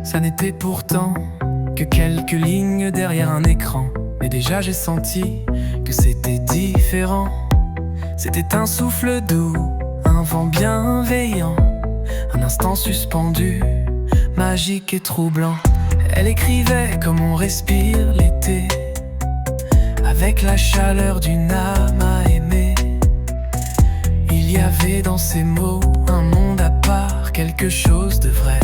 Ça n'était pourtant que quelques lignes derrière un écran. Mais déjà j'ai senti que c'était différent. C'était un souffle doux, un vent bienveillant, un instant suspendu, magique et troublant. Elle écrivait comme on respire l'été, avec la chaleur d'une âme à aimer. Il y avait dans ces mots un monde à part, quelque chose de vrai,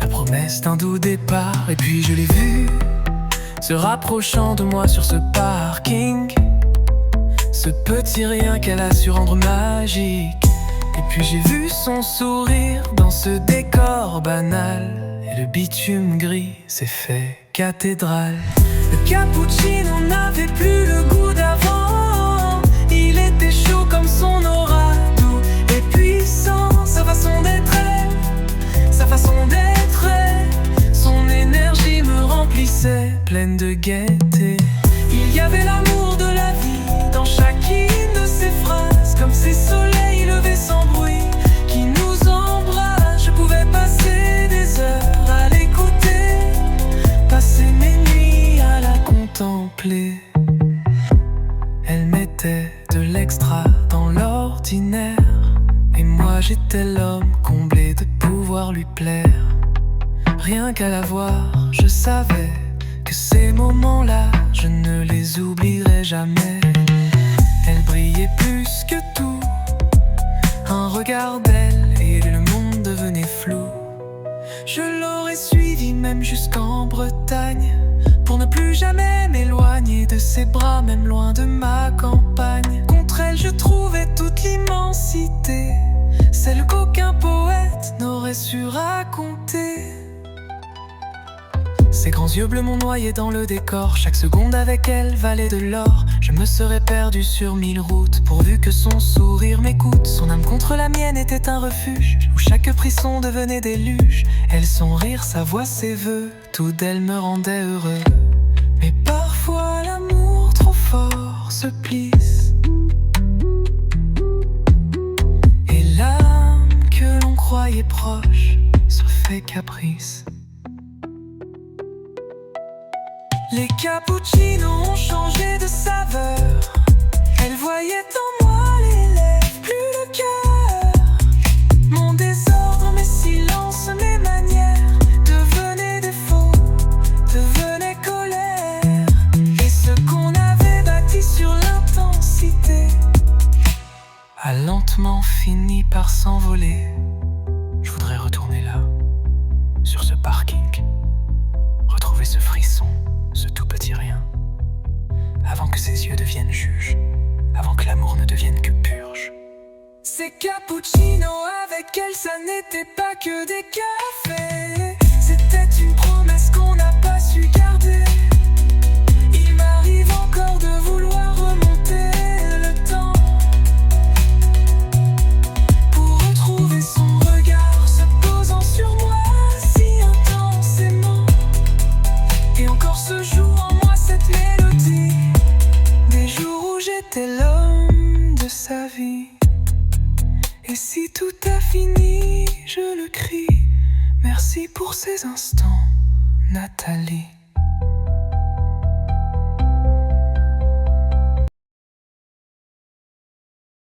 la promesse d'un doux départ. Et puis je l'ai vue se rapprochant de moi sur ce parking, ce petit rien qu'elle a su rendre magique. Et puis j'ai vu son sourire dans ce décor banal, et le bitume gris s'est fait cathédrale. Le cappuccino n'avait plus le goût d'avant. Il était chaud comme son aura, doux et puissant. Sa façon d'être elle, sa façon d'être elle. Son énergie me remplissait, pleine de gaieté. Il y avait l'amour de la vie dans chacune de ses phrases, comme ces soleils levés sans bruit qui nous embrassent. Je pouvais passer des heures à l'écouter, passer mes nuits à la contempler. Elle mettait de l'extra dans l'ordinaire, et moi j'étais l'homme comblé de pouvoir lui plaire. Rien qu'à la voir, je savais que ces moments-là, je ne les oublierai jamais. Elle brillait plus que tout, un regard d'elle et le monde devenait flou. Je l'aurais suivi même jusqu'en Bretagne, pour ne plus jamais m'éloigner de ses bras, même loin de ma campagne. Contre elle je trouvais toute l'immensité, celle qu'aucun poète n'aurait su raconter. Ses grands yeux bleus m'ont noyé dans le décor. Chaque seconde avec elle valait de l'or. Je me serais perdu sur 1000 routes, pourvu que son sourire m'écoute. Son âme contre la mienne était un refuge, où chaque frisson devenait déluge. Elle, son rire, sa voix, ses vœux, tout d'elle me rendait heureux. Mais parfois l'amour trop fort se plisse, et l'âme que l'on croyait proche se fait caprice. Les cappuccinos ont changé de saveur. Elle voyait en moi les lèvres, plus le cœur. Mon désordre, mes silences, mes manières devenaient défaut, devenaient colère. Et ce qu'on avait bâti sur l'intensité a lentement fini par s'envoler. Je voudrais retourner là, sur ce parking, retrouver ce frisson, ce tout petit rien, avant que ses yeux deviennent juges, avant que l'amour ne devienne que purge. Ces cappuccinos avec elle, ça n'était pas que des cafés, c'était une promesse qu'on n'a pas su garder. Il m'arrive encore de vouloir remonter le temps, pour retrouver son regard se posant sur moi si intensément. Et encore se joue en moi cette mélodie des jours où j'étais l'homme de sa vie. Et si tout a fini, je le crie, merci pour ces instants, Nathalie.